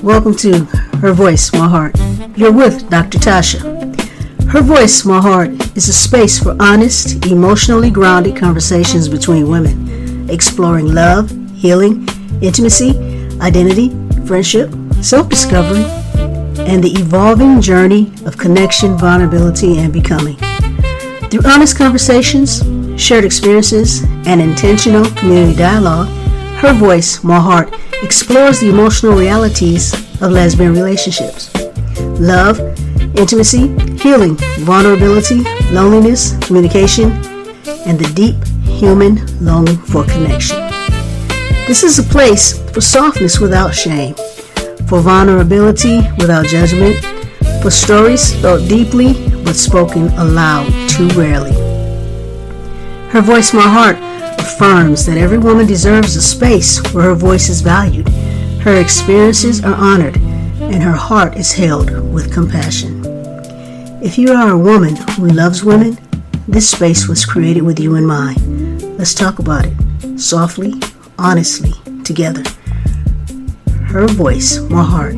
Welcome to Her Voice, My Heart. You're with Dr. Tatia. Her Voice, My Heart is a space for honest, emotionally grounded conversations between women, exploring love, healing, intimacy, identity, friendship, self-discovery, and the evolving journey of connection, vulnerability, and becoming. Through honest conversations, shared experiences, and intentional community dialogue, Her Voice, My Heart explores the emotional realities of lesbian relationships. Love, intimacy, healing, vulnerability, loneliness, communication, and the deep human longing for connection. This is a place for softness without shame, for vulnerability without judgment, for stories felt deeply but spoken aloud too rarely. Her Voice, My Heart affirms that every woman deserves a space where her voice is valued, her experiences are honored, and her heart is held with compassion. If you are a woman who loves women, this space was created with you in mind. Let's talk about it, softly, honestly, together. Her Voice, My Heart.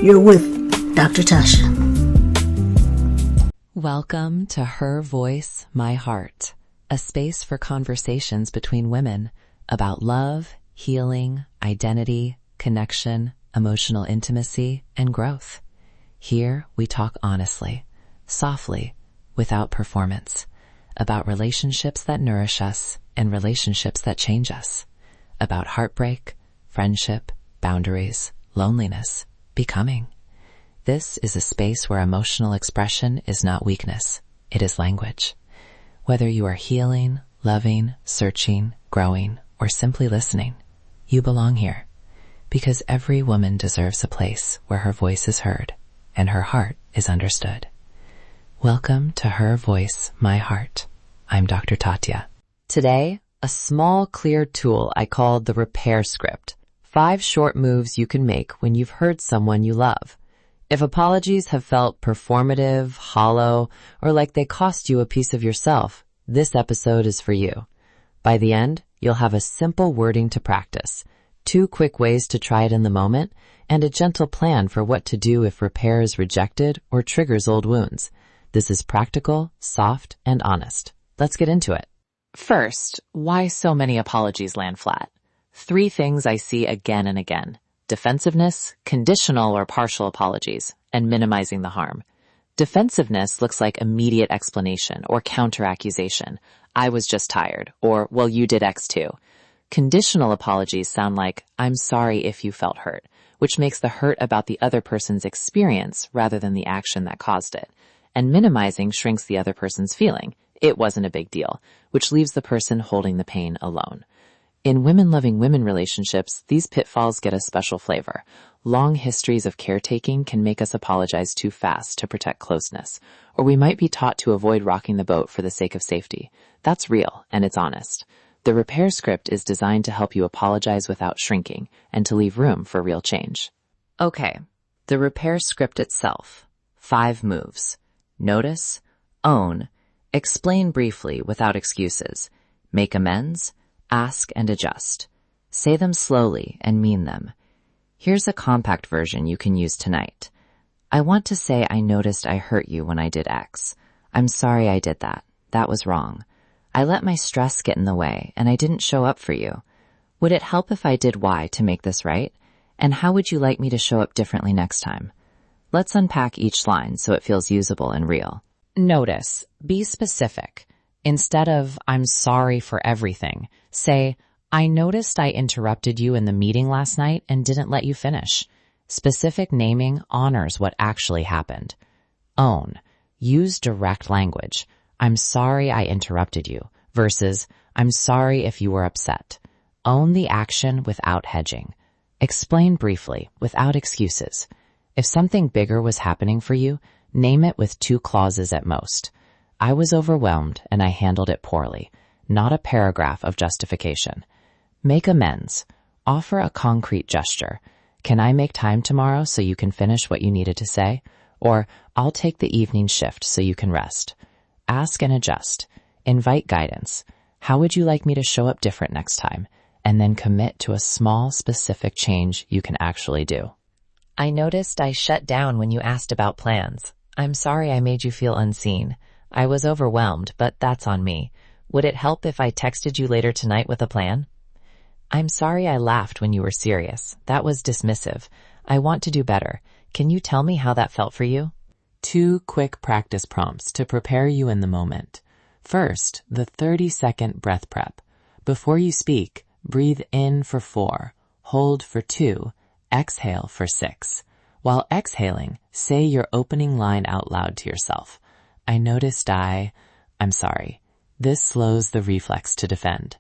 You're with Dr. Tatia. Welcome to Her Voice, My Heart, a space for conversations between women about love, healing, identity, connection, emotional intimacy, and growth. Here we talk honestly, softly, without performance, about relationships that nourish us and relationships that change us, about heartbreak, friendship, boundaries, loneliness, becoming. This is a space where emotional expression is not weakness, it is language. Whether you are healing, loving, searching, growing, or simply listening, you belong here, because every woman deserves a place where her voice is heard and her heart is understood. Welcome to Her Voice, My Heart. I'm Dr. Tatia. Today, a small, clear tool I called the repair script. 5 short moves you can make when you've hurt someone you love. If apologies have felt performative, hollow, or like they cost you a piece of yourself, this episode is for you. By the end, you'll have a simple wording to practice, 2 quick ways to try it in the moment, and a gentle plan for what to do if repair is rejected or triggers old wounds. This is practical, soft, and honest. Let's get into it. First, why so many apologies land flat? 3 things I see again and again: defensiveness, conditional or partial apologies, and minimizing the harm. Defensiveness looks like immediate explanation or counter-accusation. I was just tired, or, well, you did X too. Conditional apologies sound like, I'm sorry if you felt hurt, which makes the hurt about the other person's experience rather than the action that caused it. And minimizing shrinks the other person's feeling. It wasn't a big deal, which leaves the person holding the pain alone. In women-loving women relationships, these pitfalls get a special flavor. Long histories of caretaking can make us apologize too fast to protect closeness, or we might be taught to avoid rocking the boat for the sake of safety. That's real, and it's honest. The repair script is designed to help you apologize without shrinking and to leave room for real change. Okay, the repair script itself. 5 moves. Notice, own, explain briefly without excuses, make amends, ask and adjust. Say them slowly and mean them. Here's a compact version you can use tonight. I want to say I noticed I hurt you when I did X. I'm sorry I did that. That was wrong. I let my stress get in the way and I didn't show up for you. Would it help if I did Y to make this right? And how would you like me to show up differently next time? Let's unpack each line so it feels usable and real. Notice, be specific. Instead of, I'm sorry for everything, say, I noticed I interrupted you in the meeting last night and didn't let you finish. Specific naming honors what actually happened. Own. Use direct language. I'm sorry I interrupted you versus I'm sorry if you were upset. Own the action without hedging. Explain briefly without excuses. If something bigger was happening for you, name it with 2 clauses at most. I was overwhelmed and I handled it poorly, not a paragraph of justification. Make amends. Offer a concrete gesture. Can I make time tomorrow so you can finish what you needed to say? Or I'll take the evening shift so you can rest. Ask and adjust. Invite guidance. How would you like me to show up different next time? and then commit to a small, specific change you can actually do. I noticed I shut down when you asked about plans. I'm sorry I made you feel unseen. I was overwhelmed, but that's on me. Would it help if I texted you later tonight with a plan? I'm sorry I laughed when you were serious. That was dismissive. I want to do better. Can you tell me how that felt for you? 2 quick practice prompts to prepare you in the moment. First, the 30-second breath prep. Before you speak, breathe in for 4, hold for 2, exhale for 6. While exhaling, say your opening line out loud to yourself. I noticed I'm sorry. This slows the reflex to defend.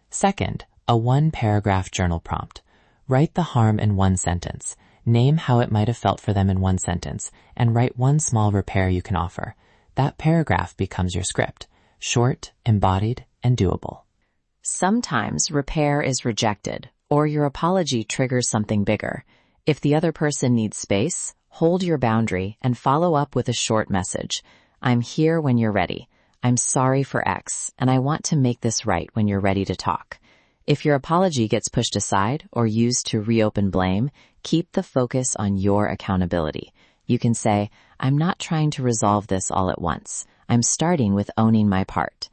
Second, a 1-paragraph journal prompt. Write the harm in 1 sentence. Name how it might have felt for them in 1 sentence, and write 1 small repair you can offer. That paragraph becomes your script. Short, embodied, and doable. Sometimes repair is rejected, or your apology triggers something bigger. If the other person needs space, hold your boundary and follow up with a short message. I'm here when you're ready. I'm sorry for X, and I want to make this right when you're ready to talk. If your apology gets pushed aside or used to reopen blame, keep the focus on your accountability. You can say, I'm not trying to resolve this all at once. I'm starting with owning my part.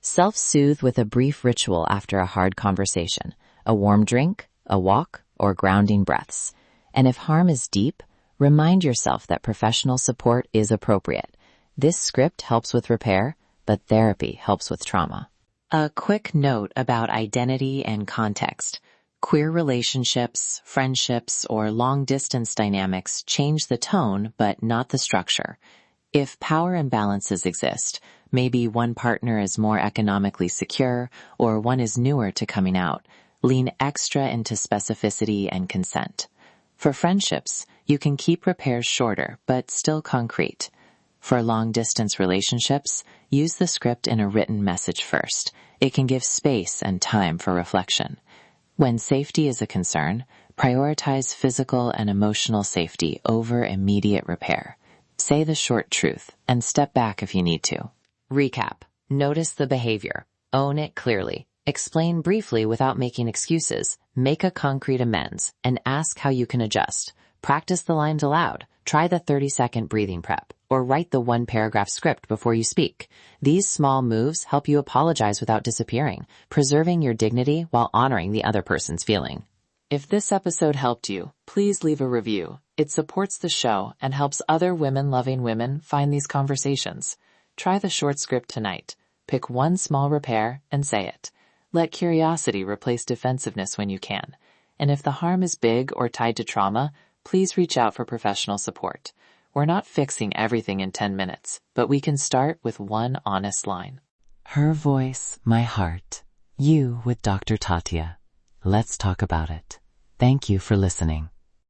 Self-soothe with a brief ritual after a hard conversation, a warm drink, a walk, or grounding breaths. And if harm is deep, remind yourself that professional support is appropriate. This script helps with repair, but therapy helps with trauma. A quick note about identity and context. Queer relationships, friendships, or long-distance dynamics change the tone, but not the structure. If power imbalances exist, maybe one partner is more economically secure, or one is newer to coming out, lean extra into specificity and consent. For friendships, you can keep repairs shorter, but still concrete. For long-distance relationships, use the script in a written message first. It can give space and time for reflection. When safety is a concern, prioritize physical and emotional safety over immediate repair. Say the short truth and step back if you need to. Recap. Notice the behavior. Own it clearly. Explain briefly without making excuses. Make a concrete amends and ask how you can adjust. Practice the lines aloud. Try the 30-second breathing prep or write the 1-paragraph script before you speak. These small moves help you apologize without disappearing, preserving your dignity while honoring the other person's feeling. If this episode helped you, please leave a review. It supports the show and helps other women-loving women find these conversations. Try the short script tonight. Pick 1 small repair and say it. Let curiosity replace defensiveness when you can. And if the harm is big or tied to trauma, please reach out for professional support. We're not fixing everything in 10 minutes, but we can start with 1 honest line. Her voice, my heart. You with Dr. Tatia. Let's talk about it. Thank you for listening.